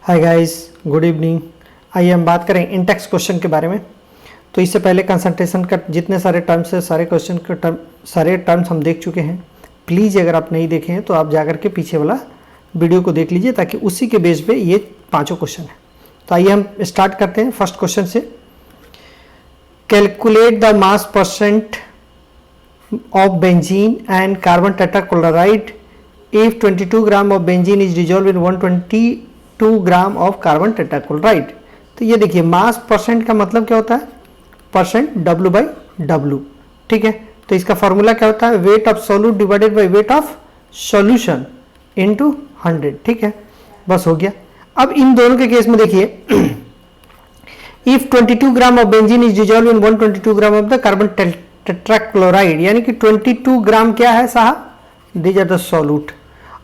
Hi guys, good evening. आइए हम बात करें इंटेक्स क्वेश्चन के बारे में। तो इससे पहले कंसंट्रेशन का जितने सारे टर्म्स है, सारे क्वेश्चन के सारे टर्म्स हम देख चुके हैं। प्लीज़ अगर आप नहीं देखे हैं तो आप जाकर के पीछे वाला वीडियो को देख लीजिए, ताकि उसी के बेस पे ये पाँचों क्वेश्चन है। तो आइए हम स्टार्ट करते हैं फर्स्ट क्वेश्चन से। Calculate the mass percent of benzene and carbon tetrachloride if 22 gram of benzene is dissolved in 122 gram of carbon tetrachloride। तो ये देखिए, मास परसेंट का मतलब क्या होता है? Percent W by W। ठीक है, तो इसका फॉर्मूला क्या होता है? Weight of solute divided by weight of solution into 100। ठीक है, बस हो गया। अब इन दोनों के केस में देखिए, if 22 gram of benzene is dissolve in 122 gram of the carbon tetrachloride, यानी कि 22 ग्राम क्या है साहब? These are the solute.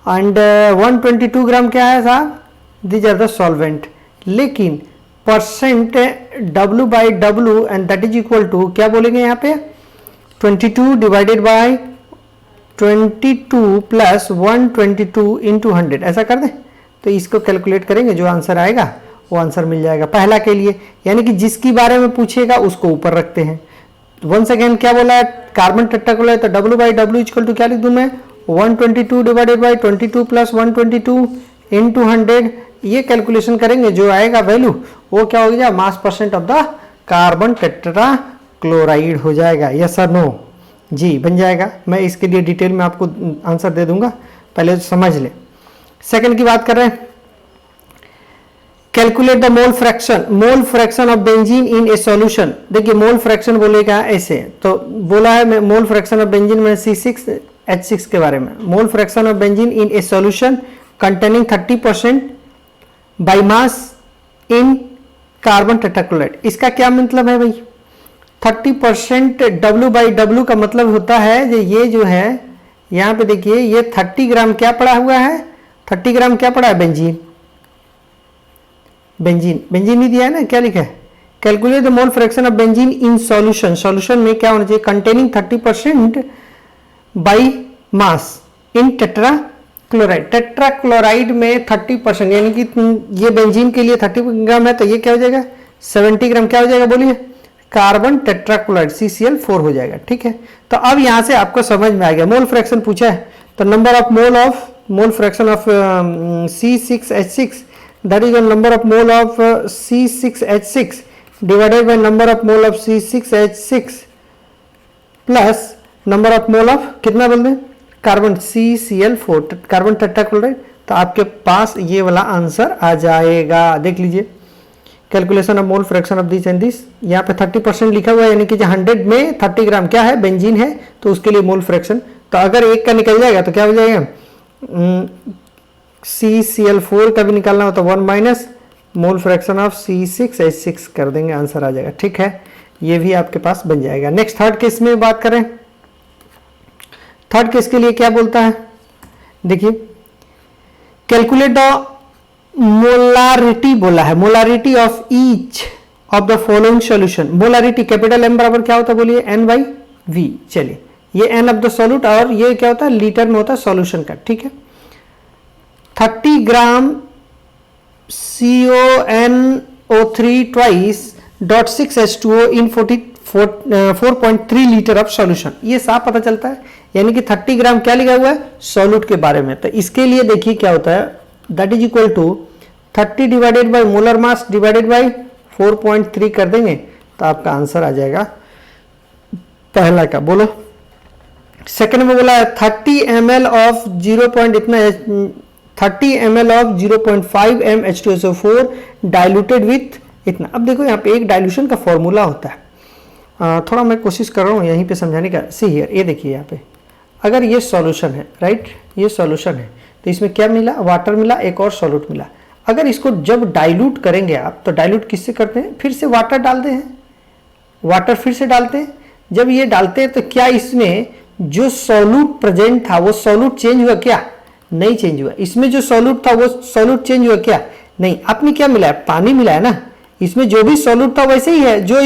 And 122 gram क्या है साहब? These are the solvent. लेकिन percent W by W and that is equal to क्या बोलेंगे यहाँ पे? 22 डिवाइडेड बाई 22 प्लस 122 इंटू 100, ऐसा कर दें। तो इसको कैलकुलेट करेंगे, जो आंसर आएगा वो आंसर मिल जाएगा पहला के लिए। यानी कि जिसकी बारे में पूछेगा उसको ऊपर रखते हैं। वन सेकेंड क्या बोला है? कार्बन टेट्राक्लोराइड, तो W by W equal to क्या लिख दूं मैं? 122 डिवाइडेड बाई 22 प्लस 122 इंटू 100। ये कैलकुलेशन करेंगे, जो आएगा वैल्यू वो क्या हो गया? मास percent of the carbon tetrachloride हो जाएगा। यस और नो? जी, बन जाएगा। मैं इसके लिए डिटेल में आपको आंसर दे दूंगा, पहले समझ ले। सेकंड की बात कर रहे हैं, calculate the mole fraction of benzene in A solution. देखिए, मोल फ्रैक्शन बोलेगा ऐसे, तो बोला है मोल फ्रैक्शन ऑफ बेंजीन में C6H6 के बारे में। मोल fraction of benzene in A solution containing 30% by mass in carbon tetrachloride. इसका क्या मतलब है भाई? 30% W बाई W का मतलब होता है, ये जो है यहाँ पे देखिए, ये 30 ग्राम क्या पड़ा हुआ है? 30 ग्राम क्या पड़ा है? बेंजीन नहीं दिया है ना, क्या लिखा है? Calculate the mole fraction of benzene in solution. Solution में क्या होना चाहिए? Containing 30% by mass in tetrachloride. Tetrachloride में 30%, यानी कि ये बेंजीन के लिए 30 ग्राम है, तो ये क्या हो जाएगा? 70 ग्राम क्या हो जाएगा? बोलिए। कार्बन टेट्राक्लोराइड CCl4 हो जाएगा। ठीक है, तो अब यहां से आपको समझ में आ गया। मोल फ्रैक्शन पूछा है, तो number of mole fraction of C6H6, that is the number of mole of C6H6 divided by number of mole of C6H6 plus number of mole of कितना बोल दें? Carbon CCl4, carbon tetrachloride. तो आपके पास ये वाला आंसर आ जाएगा। देख लीजिए, calculation of mole fraction of this and this. यहाँ पे 30% लिखा हुआ है, यानी कि 100 में 30 ग्राम क्या है? बेंजीन है, तो उसके लिए मोल फ्रैक्शन। तो अगर एक का निकल जाएगा तो क्या हो जाएगा? CCl4 का भी निकालना हो तो 1 minus mole fraction of C6H6 कर देंगे, आंसर आ जाएगा। ठीक है, ये भी आपके पास बन जाएगा। नेक्स्ट थर्ड केस में बात करें। थर्ड केस के लिए क्या बोलता है? देखिए, कैलकुलेट द मोलारिटी बोला है। Molarity of each of the following solution. Molarity capital M बराबर क्या होता है? बोलिए, N बाई V। चलिए, ये N ऑफ द सॉल्यूट, और ये क्या होता है? लीटर में होता है सॉल्यूशन का। ठीक है, 30 ग्राम CONO3 twice dot 6H2O in 4.3 litre of solution. ये साफ पता चलता है, यानी कि 30 ग्राम क्या लिखा हुआ है? सॉल्यूट के बारे में। तो इसके लिए देखिए क्या होता है, that is equal to 30 divided by molar mass divided by 4.3 कर देंगे, तो आपका आंसर आ जाएगा पहला का। बोलो। सेकंड में बोला है 30 ml of 30 ml of 0.5 m H2SO4 diluted with इतना। अब देखो, यहाँ पे एक डाइल्यूशन का फॉर्मूला होता है। थोड़ा मैं कोशिश कर रहा हूँ यहीं पे समझाने का। सी हियर, ये देखिए यहाँ पे, अगर ये सॉल्यूशन है, राइट, ये सॉल्यूशन है, तो इसमें क्या मिला? वाटर मिला, एक और सॉल्यूट मिला। अगर इसको जब डाइल्यूट करेंगे आप, तो डाइल्यूट किससे करते हैं? फिर से वाटर डालते हैं, वाटर फिर से डालते हैं। जब ये डालते हैं तो क्या इसमें जो सॉल्यूट प्रेजेंट था वो सॉल्यूट चेंज हुआ? क्या नहीं चेंज हुआ। इसमें जो सॉल्यूट था वो सॉल्यूट चेंज हुआ? क्या नहीं। आपने क्या मिलाया? पानी मिलाया ना। इसमें जो भी सॉल्यूट था वैसे ही है, जो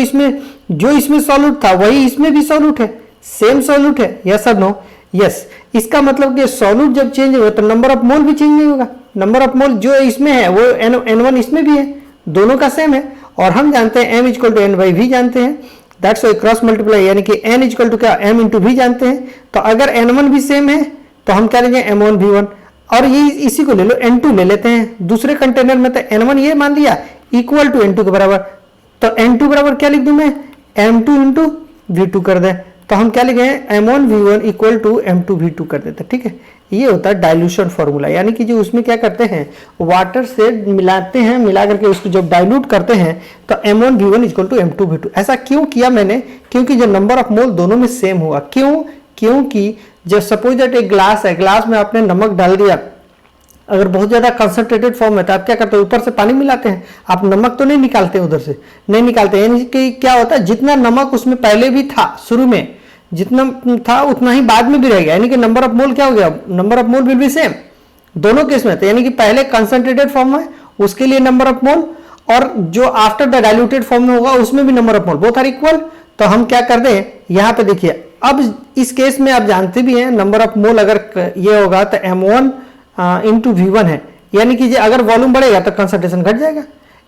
इसमें सॉल्यूट था वही इसमें भी सॉल्यूट है, सेम सॉल्यूट है। यस और नो? यस। इसका मतलब कि सॉल्यूट जब चेंज होगा तो नंबर ऑफ मोल भी चेंज नहीं होगा। नंबर ऑफ मोल जो इसमें है वो N1 इसमें भी है, दोनों का सेम है। और हम जानते हैं M equal to N by V जानते हैं, दैट्स वाई क्रॉस मल्टीप्लाई यानी कि N इक्वल टू क्या M इंटू V जानते हैं। तो अगर N1 भी सेम है तो हम क्या लेंगे M1 V1, और ये इसी को ले लो N2 ले लेते हैं। दूसरे कंटेनर में तो N1 ये मान लिया इक्वल टू N2 के बराबर, तो N2 बराबर क्या लिख दूं मैं M2 इंटू V2 कर दे, तो हम क्या लिखे M1 V1 equal to M2 V2 कर देते। ठीक है, ये होता है डाइल्यूशन फॉर्मूला, यानी कि जो उसमें क्या करते हैं वाटर से मिलाते हैं, मिला करके उसको जब डाइल्यूट करते हैं तो M1 V1 equal to M2 V2। ऐसा क्यों किया मैंने, क्योंकि जो नंबर ऑफ मोल दोनों में सेम होगा। क्यों, क्योंकि जब सपोज दैट एक ग्लास है, ग्लास में आपने नमक डाल दिया, अगर बहुत ज्यादा कंसंट्रेटेड फॉर्म है तो आप क्या करते हो ऊपर से पानी मिलाते हैं, आप नमक तो नहीं निकालते, उधर से नहीं निकालते, यानी कि क्या होता है जितना नमक उसमें पहले भी था शुरू में, जितना था उतना ही बाद में भी रहेगा, यानी कि नंबर ऑफ मोल क्या हो गया, number of mole will be same दोनों केस में। तो यानी कि पहले कंसंट्रेटेड फॉर्म है उसके लिए नंबर ऑफ मोल, और जो आफ्टर द डाइल्यूटेड फॉर्म में होगा उसमें भी number of mole, both are equal. तो हम क्या कर दें यहाँ पे देखिए, अब इस केस में आप जानते भी हैं नंबर ऑफ मोल अगर ये होगा तो M1 इंटू V1 है, यानी कि अगर वॉल्यूम बढ़ेगा तो कंसंट्रेशन घट जाएगा,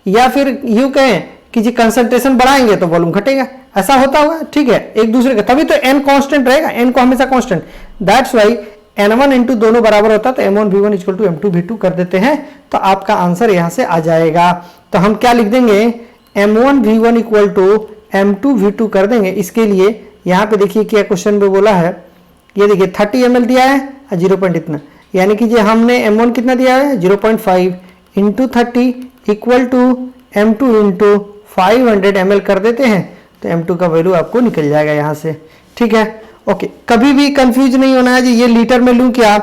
या फिर यूं कहें कि जी कंसंट्रेशन बढ़ाएंगे तो वॉल्यूम घटेगा, ऐसा होता होगा। ठीक है, एक दूसरे का, तभी तो N कांस्टेंट रहेगा, N को हमेशा constant, that's why N1 into दोनों बराबर होता है तो M1 V1 equal to M2 V2 कर देते हैं, तो आपका आंसर यहां से आ जाएगा। तो हम क्या लिख देंगे M1 V1 equal to M2 V2 कर देंगे। इसके लिए यहाँ पे देखिए क्या क्वेश्चन में बोला है, ये देखिए 30 ml दिया है 0 इतना, यानी कि जो हमने M1 कितना दिया है 0.5 into 30 equal to M2 into 500 ml कर देते हैं, तो M2 का वैल्यू आपको निकल जाएगा यहाँ से। ठीक है, ओके, कभी भी कंफ्यूज नहीं होना है जी ये लीटर में लूं क्या,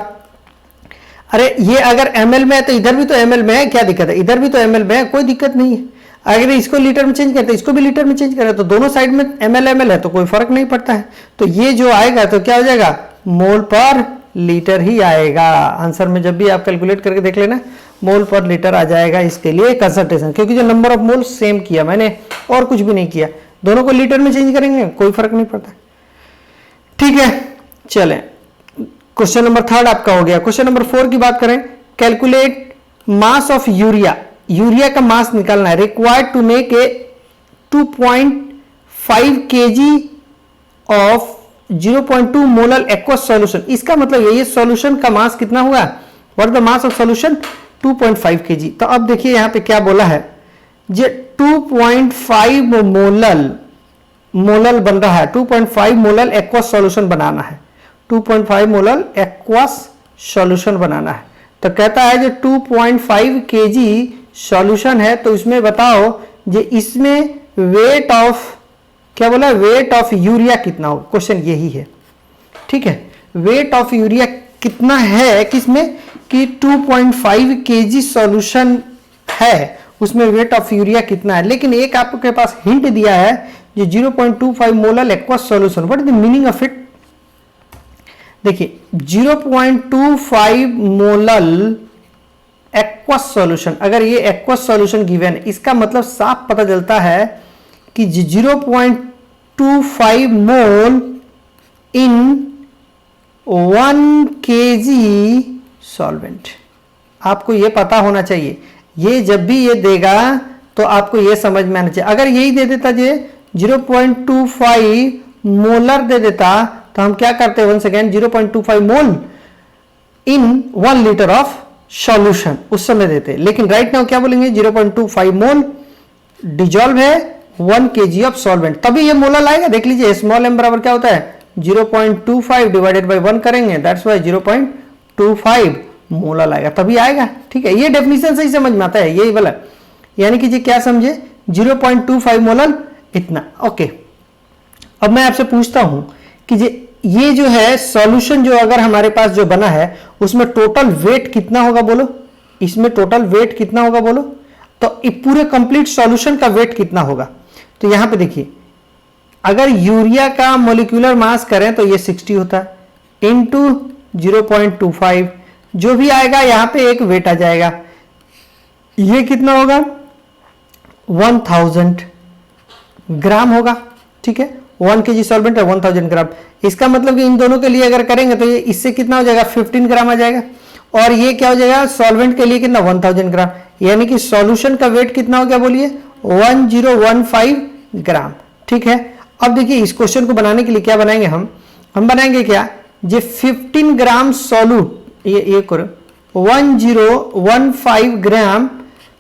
अरे ये अगर ml में है तो इधर भी तो ml में है, क्या दिक्कत है, इधर भी तो ml में है, कोई दिक्कत नहीं है। अगर इसको लीटर में चेंज करते इसको भी लीटर में चेंज करें तो दोनों साइड में ml है तो कोई फर्क नहीं पड़ता है। तो ये जो आएगा तो क्या हो जाएगा मोल पर लीटर ही आएगा आंसर में, जब भी आप कैलकुलेट करके देख लेना मोल पर लीटर आ जाएगा इसके लिए कंसंट्रेशन, क्योंकि जो नंबर ऑफ मोल सेम किया मैंने और कुछ भी नहीं किया, दोनों को लीटर में चेंज करेंगे कोई फर्क नहीं पड़ता। ठीक है, चलें क्वेश्चन नंबर 3 आपका हो गया। क्वेश्चन नंबर 4 की बात करें, calculate mass of urea, urea का मास निकालना है, required to make a 2.5 kg of 0.2 molar aqueous solution. इसका मतलब ये सॉल्यूशन का मास कितना हुआ, what the mass of solution 2.5 kg। तो अब देखिए यहाँ पे क्या बोला है, जे 2.5 मोलर बन रहा है, 2.5 मोलर एक्वस सॉल्यूशन बनाना है, 2.5 मोलर एक्वस सॉल्यूशन बनाना है। तो कहता है जो 2.5 kg सॉल्यूशन है, तो इसमें बताओ जे इसमें वेट ऑफ, क्या बोला, वेट ऑफ यूरिया कितना हो, क्वेश्चन यही है। ठीक है, वेट ऑफ यूरिया कितना है किसमें कि 2.5 kg सॉल्यूशन है, उसमें वेट ऑफ यूरिया कितना है। लेकिन एक आपके पास हिंट दिया है जो 0.25 molar aqueous solution, what is the meaning of it. देखिए 0.25 मोलर एक्वस सॉल्यूशन, अगर ये एक्वस सॉल्यूशन गिवन है, इसका मतलब साफ पता चलता है कि 0.25 मोल इन 1 kg सॉल्वेंट। आपको ये पता होना चाहिए, ये जब भी ये देगा तो आपको ये समझ में आना चाहिए। अगर यही दे देता जे 0.25 मोलर दे देता तो हम क्या करते हैं, 1 second, 0.25 mole in 1 litre of solution उस समय देते। लेकिन राइट नाउ क्या बोलेंगे 0.25 मोल डिजॉल्व है 1 kg ऑफ सॉल्वेंट, तभी ये मोलर आएगा। देख लीजिए स्मॉल m बराबर क्या होता है 0.25 डिवाइडेड बाय 1 करेंगे, दैट्स वाई 0.25 मोलर आएगा, तभी आएगा। ठीक है, ये डेफिनेशन से ही समझ में आता है, यही वाला, यानी कि जी क्या समझे 0.25 मोलर इतना। ओके, अब मैं आपसे पूछता हूं कि ये जो है सॉल्यूशन जो अगर हमारे पास जो बना है उसमें टोटल वेट कितना होगा बोलो, इसमें टोटल वेट कितना होगा बोलो, तो पूरे कंप्लीट सॉल्यूशन का वेट कितना होगा। तो यहां पे देखिए अगर यूरिया का मोलिकुलर मास करें तो ये 60 होता है इंटू 0.25, जो भी आएगा यहां पे एक वेट आ जाएगा, ये कितना होगा 1000 ग्राम होगा। ठीक है, 1 kg सॉल्वेंट है 1000 ग्राम, इसका मतलब कि इन दोनों के लिए अगर करेंगे तो ये इससे कितना हो जाएगा 15 ग्राम आ जाएगा। और ये क्या हो जाएगा सॉल्वेंट के लिए कितना 1000 ग्राम, यानी कि सॉल्यूशन का वेट कितना हो गया बोलिए 1015 ग्राम। ठीक है, अब देखिए इस क्वेश्चन को बनाने के लिए क्या बनाएंगे हम बनाएंगे क्या, जो 15 ग्राम सॉल्यूट ये करो 1015 ग्राम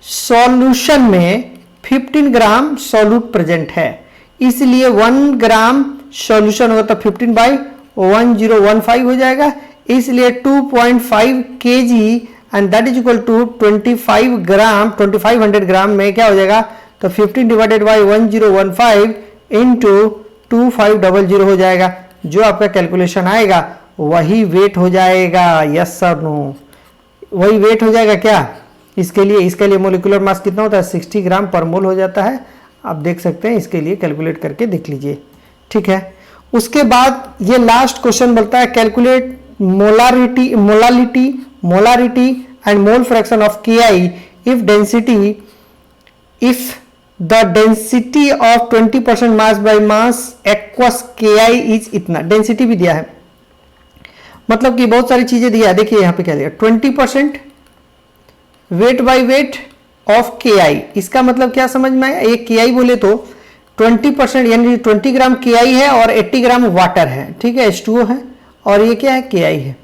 सॉल्यूशन में 15 ग्राम सॉल्यूट प्रेजेंट है, इसलिए 1 ग्राम सॉल्यूशन होगा तो 15/1015 हो जाएगा, इसलिए 2.5 kg and that is equal to 25 gram 2500 gram में क्या हो जाएगा, तो 15 डिवाइडेड बाई 1015 इंटू 2500 हो जाएगा। जो आपका कैलकुलेशन आएगा वही वेट हो जाएगा। यस सर नो, वही वेट हो जाएगा क्या इसके लिए मोलिकुलर मास कितना होता है 60 ग्राम पर मोल हो जाता है। आप देख सकते हैं, इसके लिए कैलकुलेट करके देख लीजिए। ठीक है, उसके बाद ये लास्ट क्वेश्चन बोलता है calculate molarity and mole fraction of KI if the density of 20% mass by mass aqueous KI is इतना। डेंसिटी भी दिया है, मतलब कि बहुत सारी चीजें दिया है। देखिए यहां पे क्या दिया 20% weight by weight of KI, इसका मतलब क्या समझ में आया, ये KI बोले तो 20% यानी 20 ग्राम KI है और 80 ग्राम वाटर है। ठीक है, H2O है और ये क्या है KI है।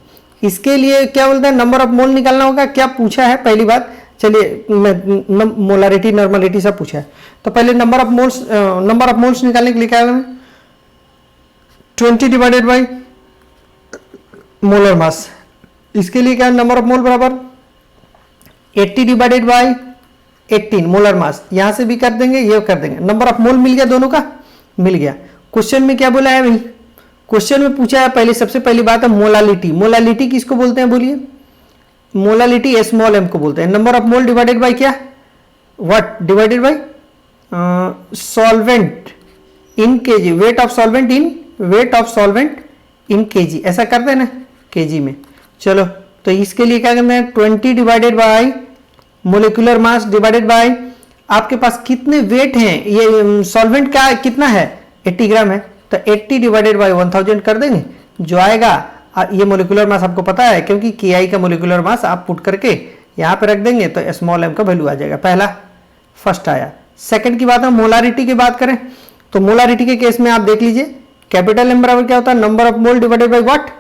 इसके लिए क्या बोलते हैं नंबर ऑफ मोल निकालना होगा। क्या पूछा है पहली बात, चलिए मोलारिटी नॉर्मलिटी सब पूछा है, तो पहले नंबर ऑफ मोल्स निकालने के लिए क्या है 20 डिवाइडेड बाई मोलर मास। इसके लिए क्या है नंबर ऑफ मोल बराबर 80 डिवाइडेड बाई 18 मोलर मास। यहां से भी कर देंगे, ये कर देंगे। नंबर ऑफ मोल मिल गया, दोनों का मिल गया। क्वेश्चन में क्या बोला है भाई, क्वेश्चन में पूछा है पहले सबसे पहली बात है मोलालिटी किसको बोलते हैं बोलिए, मोलालिटी स्मॉल m को बोलते हैं। Number of mole divided by क्या, what divided by solvent in KG, weight of solvent in KG, ऐसा करते हैं ना केजी में। चलो तो इसके लिए क्या करना है 20 divided bye molecular mass divided bye आपके पास कितने वेट हैं, ये सॉल्वेंट का कितना है 80 ग्राम है, तो 80 डिवाइडेड बाय 1000 कर देंगे, जो आएगा ये मोलिकुलर मास आपको पता है क्योंकि KI का मोलिकुलर मास आप पुट करके यहां पे रख देंगे तो स्मॉल m का वैल्यू आ जाएगा। पहला फर्स्ट आया। सेकंड की बात है मोलारिटी की बात करें तो मोलारिटी के केस में आप देख लीजिए कैपिटल M बराबर क्या होता है number of mole divided by what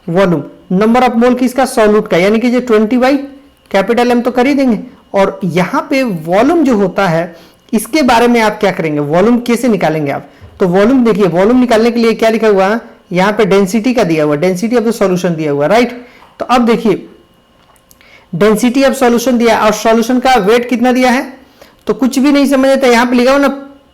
volume. Number of मोल किसका सॉल्यूट का, यानी कि जो 20 बाई कैपिटल M तो कर ही देंगे। और यहां पे वॉल्यूम जो होता है इसके बारे में आप क्या करेंगे, वॉल्यूम कैसे निकालेंगे आप, तो वॉल्यूम देखिए वॉल्यूम निकालने के लिए क्या लिखा हुआ है यहां पे डेंसिटी का दिया हुआ, डेंसिटी ऑफ द सॉल्यूशन दिया हुआ, राइट। तो अब देखिए डेंसिटी ऑफ सॉल्यूशन दिया और सॉल्यूशन का वेट कितना दिया है, तो कुछ भी नहीं समझ आता, यहां पे लिखा हुआ ना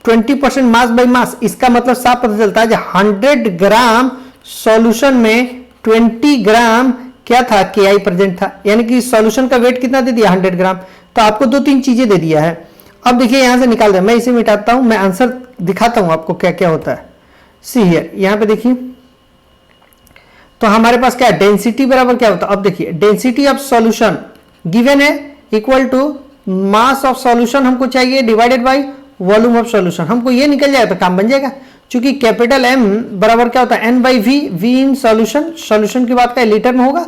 20% मास बाय मास, इसका मतलब साफ पता चलता है 100 ग्राम सॉल्यूशन में 20 ग्राम क्या था KI प्रेजेंट था, यानी कि सॉल्यूशन का वेट कितना दे दिया 100 ग्राम। तो आपको 2-3 चीजें दे दिया है। अब देखिए यहां से निकाल दे, मैं इसे मिटाता हूं, मैं आंसर दिखाता हूं आपको क्या क्या होता है। सी हियर, यहां पे देखिए तो हमारे पास क्या है डेंसिटी बराबर क्या होता है, अब देखिए डेंसिटी ऑफ सॉल्यूशन गिवन है equal to mass of solution हमको चाहिए divided by volume of solution. हमको ये निकल जाए तो काम बन जाएगा, क्योंकि कैपिटल M बराबर क्या होता है N by V in solution की बात का लीटर में होगा,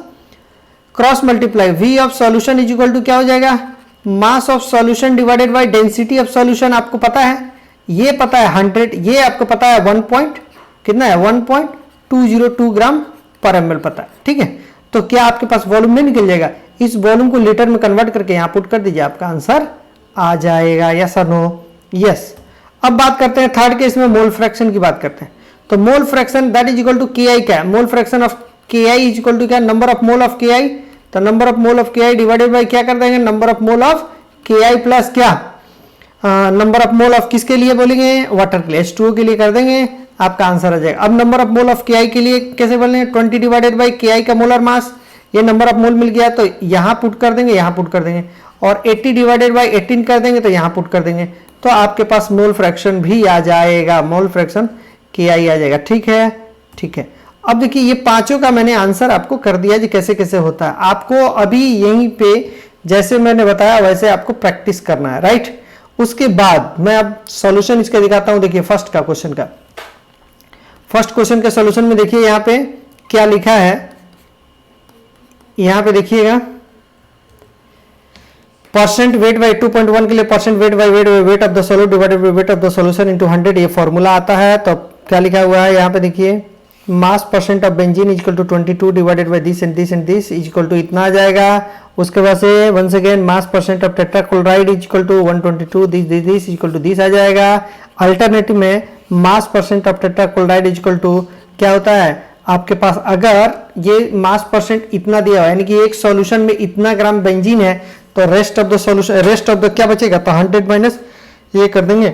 cross multiply V of solution is equal to क्या हो जाएगा mass of solution divided by density of solution. आपको पता है, ये पता है 100, ये आपको पता है 1.202 ग्राम पर ml पता है, ठीक है। तो क्या आपके पास वॉल्यूम में निकल जाएगा, इस वॉल्यूम को लीटर में कन्वर्ट करके यहां पुट कर दीजिए, आपका आंसर आ जाएगा। यस और नो, यस। अब बात करते हैं थर्ड केस में मोल फ्रैक्शन की बात करते हैं। तो mole fraction that is equal to KI क्या है, mole fraction of KI is equal to क्या number of mole of KI, तो number of mole of KI divided by क्या कर देंगे number of mole of KI plus क्या number of mole of किसके लिए बोलेंगे वाटर के लिए, H2O के लिए कर देंगे, आपका आंसर आ जाएगा। अब number of mole of KI के लिए कैसे बोलेंगे 20 डिवाइडेड बाय KI का मोलर मास, ये नंबर ऑफ मोल मिल गया तो यहां पुट कर देंगे, यहां पुट कर देंगे, और 80 डिवाइडेड बाय 18 कर देंगे तो यहां पुट कर देंगे, तो आपके पास मोल फ्रैक्शन भी आ जाएगा, मोल फ्रैक्शन KI आ जाएगा। ठीक है, ठीक है। अब देखिए ये पांचों का मैंने आंसर आपको कर दिया जी कैसे कैसे होता है। आपको अभी यहीं पे जैसे मैंने बताया वैसे आपको प्रैक्टिस करना है, राइट। उसके बाद मैं अब सॉल्यूशन इसका दिखाता हूं। देखिए फर्स्ट क्वेश्चन के सॉल्यूशन में देखिए यहां पे क्या लिखा है, यहां पे देखिएगा परसेंट वेट बाई 2.1 के लिए percent weight by weight of the solute divided by weight of the solution into 100 ये फॉर्मूला आता है। तो क्या लिखा हुआ है यहाँ पे देखिए, mass percent of benzene equal to 22 divided by this and this and this equal to इतना आ जाएगा। उसके बाद से once again mass percent of tetrachloride equal to 122 this equal to this आ जाएगा। अल्टरनेटिव में mass percent of tetrachloride equal to क्या होता है आपके पास, अगर ये मास परसेंट इतना दिया हुआ है यानी कि एक सॉल्यूशन में इतना ग्राम बेंजीन है तो rest of the solution, rest of the क्या बचेगा, तो 100 माइनस ये कर देंगे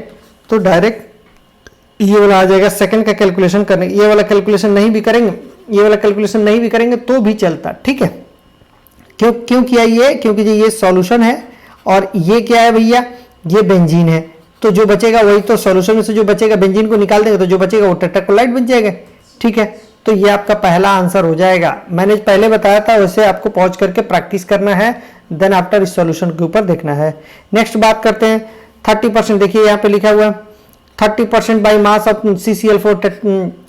तो डायरेक्ट ये वाला आ जाएगा। सेकंड का कैलकुलेशन करने, ये वाला कैलकुलेशन नहीं भी करेंगे, ये वाला कैलकुलेशन नहीं भी करेंगे तो भी चलता, ठीक है। क्यों किया ये, क्योंकि ये सॉल्यूशन है और ये क्या है भैया, ये बेंजीन है। तो जो बचेगा वही तो सॉल्यूशन में से जो बचेगा बेंजीन को निकाल देंगे तो जो बचेगा वो टेट्राक्लोराइड बन जाएगा, ठीक है। तो ये आपका पहला आंसर हो जाएगा। मैंने पहले बताया था वैसे आपको पॉज करके प्रैक्टिस करना है, देन आफ्टर इस सॉल्यूशन के ऊपर देखना है। नेक्स्ट बात करते हैं 30%। देखिए यहाँ पे लिखा हुआ है 30% by mass of CCl4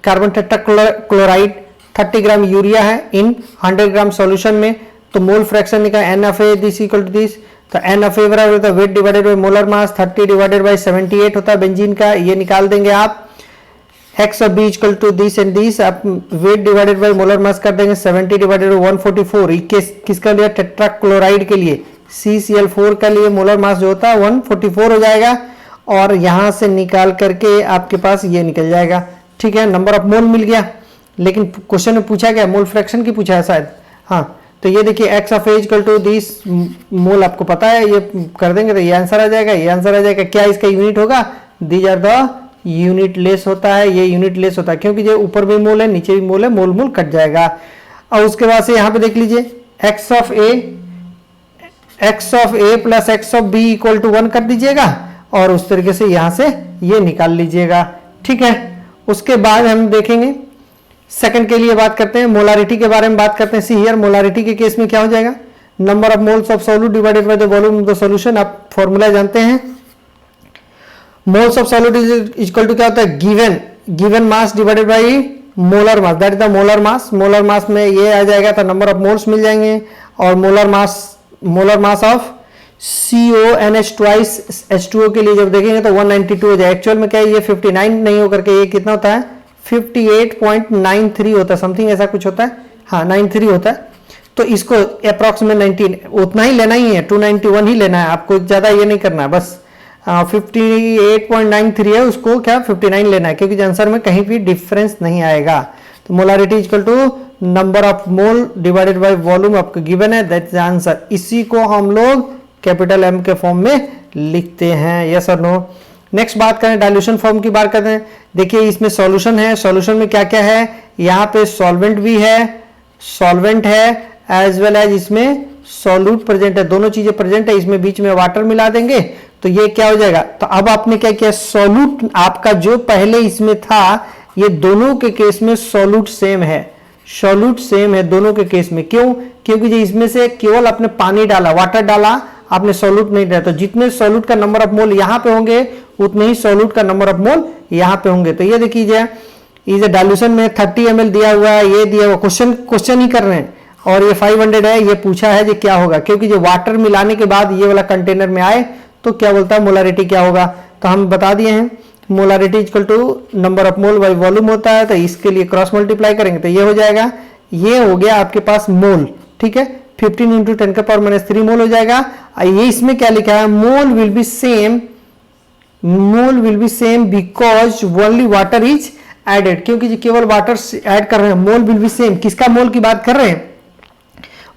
carbon tetrachloride 30 gram urea है इन 100 ग्राम सॉल्यूशन में। तो मोल फ्रैक्शन निकाल NFA this equal to this, तो NFA बराबर होता है weight divided by molar mass, 30 divided by 78 होता है बेंजीन का, ये निकाल देंगे आप। X of B equal to this and this, आप weight divided by molar mass कर देंगे 70 डिवाइडेड बाई 144। किसका लिया, टेट्राक्लोराइड के लिए, CCl4 का लिए मोलर मास जो होता है 144 हो जाएगा और यहां से निकाल करके आपके पास ये निकल जाएगा, ठीक है। नंबर ऑफ मोल मिल गया, लेकिन क्वेश्चन में पूछा गया मोल फ्रैक्शन की पूछा है शायद, हाँ। तो ये देखिए X of A equal to this mole आपको पता है, ये कर देंगे तो ये आंसर आ जाएगा, ये आंसर आ जाएगा। क्या इसका यूनिट होगा, these are the unitless होता है, ये यूनिट लेस होता है क्योंकि जो ऊपर भी मोल है नीचे भी मोल है, मोल मोल कट जाएगा। और उसके बाद से यहाँ पे देख लीजिए X of A plus X of B equal to 1 कर दीजिएगा और उस तरीके से यहां से ये निकाल लीजिएगा, ठीक है। उसके बाद हम देखेंगे सेकंड के लिए बात करते हैं, मोलारिटी के बारे में बात करते हैं। सी हियर मोलारिटी के केस में क्या हो जाएगा, number of moles of solute divided by the volume of the solution. आप फॉर्मूला जानते हैं, moles of solute is equal to क्या होता है, given mass divided by molar mass, that is the molar mass. Molar mass में ये आ जाएगा तो नंबर ऑफ मोल्स मिल जाएंगे और molar mass of CONH twice H2O के लिए जब देखेंगे तो 192 हो जाए। एक्चुअल में क्या है, ये 59 नहीं होकर के ये कितना होता है 58.93 होता है, समथिंग ऐसा कुछ होता है, हाँ 93 होता है। तो इसको अप्रॉक्सीमेट 19 उतना ही लेना ही है, 291 ही लेना है आपको, ज्यादा ये नहीं करना है, बस 58.93 है उसको क्या 59 लेना है क्योंकि आंसर में कहीं भी डिफरेंस नहीं आएगा। तो molarity equal to number of mole divided by volume आपको गिवन है, दैट इज आंसर। इसी को हम लोग कैपिटल M के फॉर्म में लिखते हैं, यस और नो। नेक्स्ट बात करें डाइल्यूशन फॉर्म की बात करते हैं। देखिए इसमें सॉल्यूशन है, सॉल्यूशन में क्या क्या है, यहाँ पे सॉल्वेंट भी है, सॉल्वेंट है एज वेल एज इसमें सॉल्यूट प्रेजेंट है, दोनों चीजें प्रेजेंट है। इसमें बीच में वाटर मिला देंगे तो ये क्या हो जाएगा, तो अब आपने क्या किया, सॉल्यूट आपका जो पहले इसमें था ये दोनों के केस में सॉल्यूट सेम है, सॉल्यूट सेम है दोनों के केस में। क्यों, क्योंकि जो इसमें से केवल आपने पानी डाला, वाटर डाला, आपने सॉल्यूट नहीं डाला, तो जितने सॉल्यूट का नंबर ऑफ मोल यहां पे होंगे उतने ही सॉल्यूट का नंबर ऑफ मोल यहां पे होंगे। तो ये देखिए इस डाइल्यूशन में 30 ml दिया हुआ है, ये दिया हुआ, क्वेश्चन ही कर रहे हैं और ये 500 है, ये पूछा है जो क्या होगा, क्योंकि जो वाटर मिलाने के बाद ये वाला कंटेनर में आए तो क्या बोलता है मोलारिटी क्या होगा, तो हम बता दिए हैं molarity equal to number of mole by volume होता है। तो इसके लिए क्रॉस मल्टीप्लाई करेंगे तो ये हो जाएगा, ये हो गया आपके पास मोल, ठीक है, 15 इंटू 10⁻³ मोल हो जाएगा। ये इसमें क्या लिखा है, mole will be same because only water is added, क्योंकि केवल वाटर ऐड कर रहे हैं। मोल विल बी सेम, किसका मोल की बात कर रहे हैं,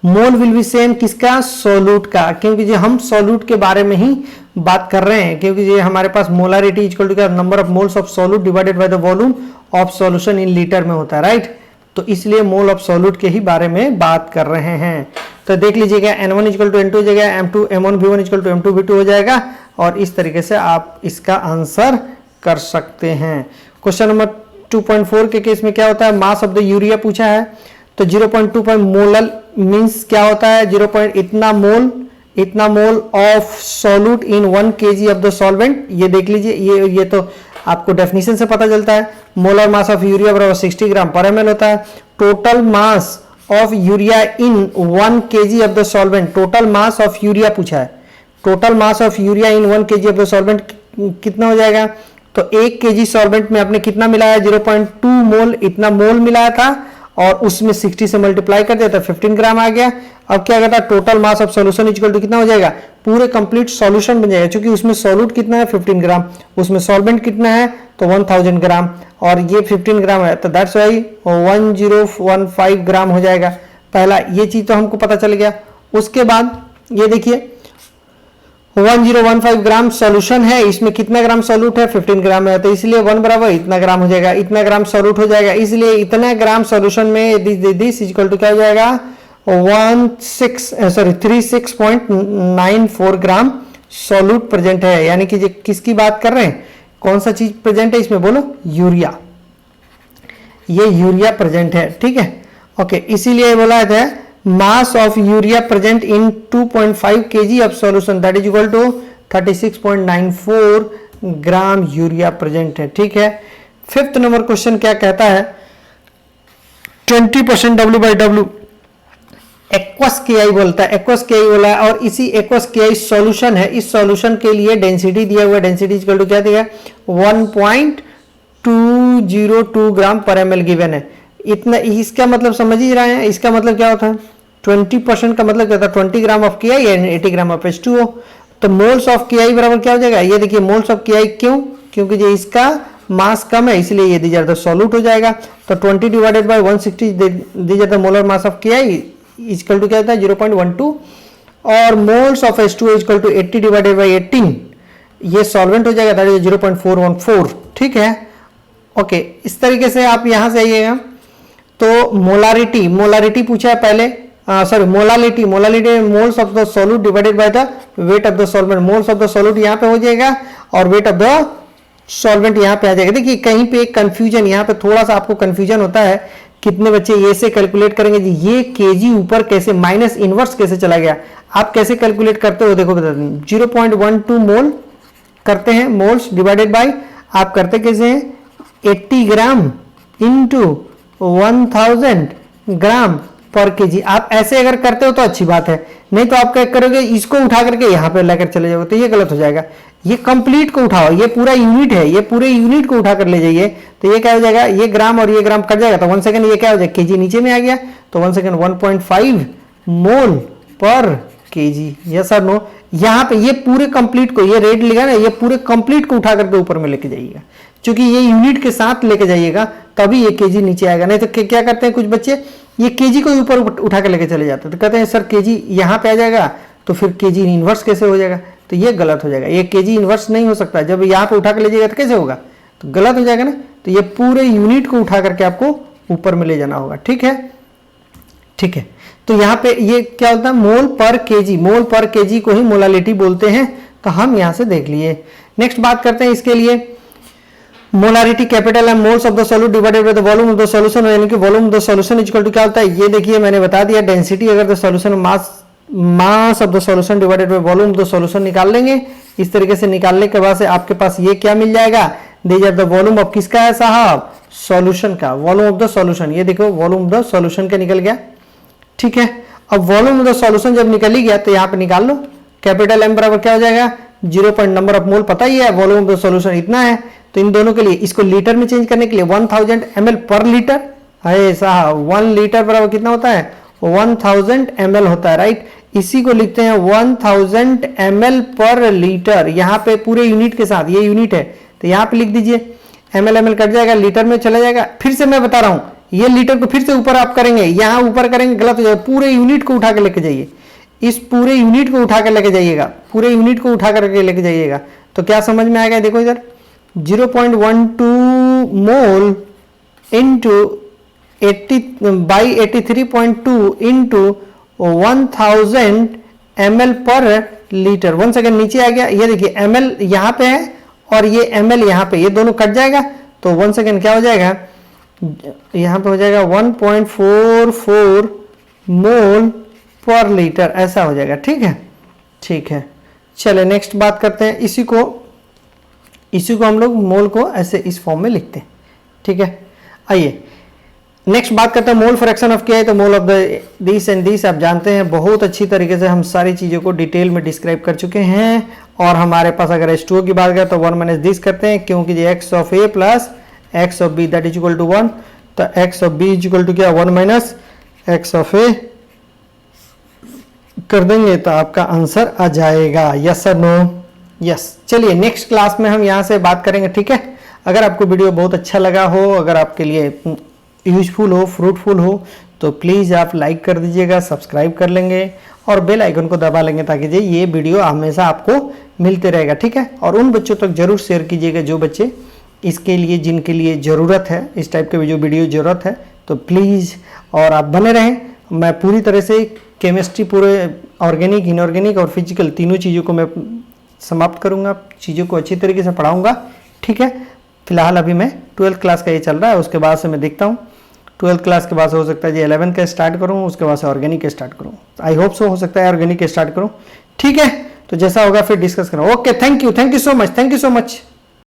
मोल विल बी सेम किसका, सॉल्यूट का, क्योंकि जो हम सॉल्यूट के बारे में ही बात कर रहे हैं, क्योंकि ये हमारे पास मोलारिटी इक्वल टू क्या, number of moles of solute divided by the volume of solution in litre में होता है, राइट। तो इसलिए मोल ऑफ सॉल्यूट के ही बारे में बात कर रहे हैं। तो देख लीजिएगा N1 इक्वल टू N2 हो जाएगा, M1V1 इक्वल टू M2V2 हो जाएगा और इस तरीके से आप इसका आंसर कर सकते हैं। क्वेश्चन नंबर 2.4 के केस में क्या होता है, मास ऑफ द यूरिया पूछा है, तो 0.25 मोलल मींस क्या होता है, 0. इतना mole of solute in 1 kg of the solvent. ये देख लीजिए, ये तो आपको डेफिनेशन से पता चलता है। मोलर मास ऑफ यूरिया बराबर 60 ग्राम पर ml होता है। Total mass of urea in 1 kg of the solvent, total mass of urea पूछा है, total mass of urea in 1 kg of the solvent कितना हो जाएगा, तो 1 kg सॉल्वेंट में आपने कितना मिलाया, 0.2 मोल, इतना मोल मिलाया था और उसमें 60 से मल्टीप्लाई कर दिया तो 15 ग्राम आ गया। अब क्या करता है, total mass of solution equal to कितना हो जाएगा, पूरे कंप्लीट सॉल्यूशन बन जाएगा, क्योंकि उसमें सॉल्यूट कितना है 15 ग्राम, उसमें सॉल्वेंट कितना है तो 1000 ग्राम और ये 15 ग्राम है, तो दैट्स वाई 1015 ग्राम हो जाएगा। पहला ये चीज तो हमको पता चल गया। उसके बाद ये देखिए 1015 ग्राम सॉल्यूशन है, इसमें कितना ग्राम सॉल्यूट है 15 ग्राम है, तो इसलिए 1 बराबर इतना ग्राम हो जाएगा, इतना ग्राम सॉल्यूट हो जाएगा, इसलिए इतना ग्राम सॉल्यूशन में दिस इक्वल टू क्या हो जाएगा 3694 ग्राम सॉल्यूट प्रेजेंट है। यानी कि किसकी बात कर रहे हैं, कौन सा चीज प्रेजेंट है इसमें, बोलो यूरिया, ये यूरिया प्रेजेंट है, ठीक है। ओके, इसीलिए बोला था mass of urea present in 2.5 kg of solution that is equal to 36.94 gram urea present है, ठीक है। फिफ्थ नंबर क्वेश्चन क्या कहता है, 20% W/W एक्वस KI बोलता है, एक्वस KI बोला है, और इसी एक्वस KI सॉल्यूशन है, इस सॉल्यूशन के लिए डेंसिटी दिया हुआ है, डेंसिटी इक्वल टू क्या दिया 1.202 ग्राम पर ml गिवन है। इतना, इसका मतलब समझ ही रहे हैं, इसका मतलब क्या होता है 20% का मतलब क्या होता है 20 gram of KI and 80 gram of H2O। तो मोल्स ऑफ KI बराबर क्या हो जाएगा, ये देखिए मोल्स ऑफ KI, क्यों, क्योंकि जो इसका मास कम है इसलिए ये दीज आर द सॉल्यूट हो जाएगा। तो 20 divided by 160 these are the molar mass of KI equal to क्या होता है 0.12 और moles of H2O equal to 80 divided by 18 ये सॉल्वेंट हो जाएगा, दैट इज 0.414, ठीक है। ओके, इस तरीके से आप यहां से आइएगा तो मोलारिटी पूछा है पहले, sorry molality moles of the solute divided by the weight of the solvent, moles of the solute यहां पे हो जाएगा और वेट ऑफ द सॉल्वेंट यहां पे आ जाएगा। देखिए कहीं पे एक कंफ्यूजन, यहां पे थोड़ा सा आपको कंफ्यूजन होता है, कितने बच्चे ये से कैलकुलेट करेंगे जी, ये केजी ऊपर कैसे माइनस इनवर्स कैसे चला गया, आप कैसे कैलकुलेट करते हो, देखो बता दें 0.12 मोल करते हैं, मोल्स डिवाइडेड बाय आप करते कैसे हैं 80 ग्राम इंटू 1000 ग्राम पर केजी। आप ऐसे अगर करते हो तो अच्छी बात है, नहीं तो आप क्या करोगे, इसको उठा करके यहां पे लेकर चले जाओगे तो ये गलत हो जाएगा। ये कंप्लीट को उठाओ, ये पूरा यूनिट है, ये पूरे यूनिट को उठा कर ले जाइए तो ये क्या हो जाएगा, ये ग्राम और ये ग्राम कट जाएगा तो 1 सेकंड ये क्या हो जाएगा केजी नीचे में आ गया, तो 1 सेकंड 1.5 मोल पर केजी, यस और नो। यहाँ पे ये पूरे कंप्लीट को, ये रेड लिखा ना, ये पूरे कंप्लीट को उठा करके ऊपर में लेके जाइएगा, क्योंकि ये यूनिट के साथ लेके जाइएगा तभी ये केजी नीचे आएगा। नहीं तो क्या करते हैं कुछ बच्चे, ये केजी को ऊपर उठा कर लेके चले जाते हैं, तो कहते हैं सर केजी यहाँ पे आ जाएगा तो फिर केजी इनवर्स कैसे हो जाएगा, तो ये गलत हो जाएगा, ये केजी इनवर्स नहीं हो सकता, जब यहाँ पे उठा कर ले जाएगा तो कैसे होगा, तो गलत हो जाएगा ना। तो ये पूरे यूनिट को उठा करके आपको ऊपर में ले जाना होगा, ठीक है, ठीक है। तो यहाँ पे ये क्या होता है मोल पर केजी को ही मोलालिटी बोलते हैं, तो हम यहाँ से देख लिए। नेक्स्ट बात करते हैं इसके लिए, मोलारिटी कैपिटल है, moles of the solute divided by the volume of the solution, यानी कि volume of the solution equal to क्या होता है, ये देखिए मैंने बता दिया, डेंसिटी अगर the solution mass of the solution divided by volume of the solution निकाल लेंगे। इस तरीके से निकालने के बाद से आपके पास ये क्या मिल जाएगा, these are the volume of किसका है साहब, सॉल्यूशन का, वॉल्यूम ऑफ द सॉल्यूशन, ये देखो वॉल्यूम ऑफ द सॉल्यूशन का निकल गया, ठीक है। अब वॉल्यूम ऑफ द सॉल्यूशन जब निकल ही गया तो यहाँ पे निकाल लो, कैपिटल एम बराबर क्या हो जाएगा 0. नंबर ऑफ मोल पता ही है, वॉल्यूम ऑफ द सॉल्यूशन इतना है, तो इन दोनों के लिए इसको लीटर में चेंज करने के लिए 1000 ml पर लीटर है साहब, 1 लीटर बराबर कितना होता है 1000 ml होता है, राइट। इसी को लिखते हैं 1000 ml पर लीटर, यहाँ पे पूरे यूनिट के साथ, ये यूनिट है तो यहाँ पे लिख दीजिए ml कट जाएगा, लीटर में चला जाएगा। फिर से मैं बता रहा हूँ, ये लीटर को फिर से ऊपर आप करेंगे, यहाँ ऊपर करेंगे गलत हो जाएगा, पूरे यूनिट को उठा कर लेके जाइए, इस पूरे यूनिट को उठा कर लेके जाइएगा, पूरे यूनिट को उठा करके लेके जाइएगा, तो क्या समझ में आएगा, देखो इधर 0.12 मोल इंटू 83.2 इंटू 1000 ml पर लीटर। 1 सेकंड नीचे आ गया, ये देखिए ml यहाँ पे है और ये ml यहाँ पे, ये दोनों कट जाएगा तो 1 सेकंड क्या हो जाएगा, यहाँ पे हो जाएगा 1.44 मोल पर लीटर, ऐसा हो जाएगा, ठीक है, ठीक है। चले नेक्स्ट बात करते हैं, इसी को हम लोग मोल को ऐसे इस फॉर्म में लिखते हैं, ठीक है। आइए नेक्स्ट बात करते हैं मोल फ्रैक्शन ऑफ क्या है, तो mole of the this and this आप जानते हैं, बहुत अच्छी तरीके से हम सारी चीज़ों को डिटेल में डिस्क्राइब कर चुके हैं। और हमारे पास अगर H2O की बात करें तो 1 माइनस दिस करते हैं, क्योंकि ये x of a plus x of b that is equal to 1, तो x of b is equal to क्या 1 माइनस x ऑफ a कर देंगे तो आपका आंसर आ जाएगा। यस और नो? यस। चलिए नेक्स्ट क्लास में हम यहाँ से बात करेंगे, ठीक है। अगर आपको वीडियो बहुत अच्छा लगा हो, अगर आपके लिए यूजफुल हो, फ्रूटफुल हो, तो प्लीज़ आप लाइक कर दीजिएगा, सब्सक्राइब कर लेंगे और बेल आइकन को दबा लेंगे, ताकि ये वीडियो हमेशा आपको मिलते रहेगा, ठीक है। और उन बच्चों तक जरूर शेयर कीजिएगा जो बच्चे इसके लिए, जिनके लिए ज़रूरत है, इस टाइप के जो वीडियो ज़रूरत है, तो प्लीज़ और आप बने रहें। मैं पूरी तरह से केमिस्ट्री, पूरे ऑर्गेनिक, इनऑर्गेनिक और फिजिकल तीनों चीज़ों को मैं समाप्त करूँगा, चीज़ों को अच्छी तरीके से पढ़ाऊँगा, ठीक है। फिलहाल अभी मैं 12th क्लास का ये चल रहा है, उसके बाद से मैं देखता हूँ 12th क्लास के बाद से हो सकता है जी 11th का स्टार्ट करूँ, उसके बाद से ऑर्गेनिक का स्टार्ट करूँ। आई होप सो हो सकता है ऑर्गेनिक का स्टार्ट करूँ, ठीक है। तो जैसा होगा फिर डिस्कस करूँ। Okay, thank you so much, thank you so much.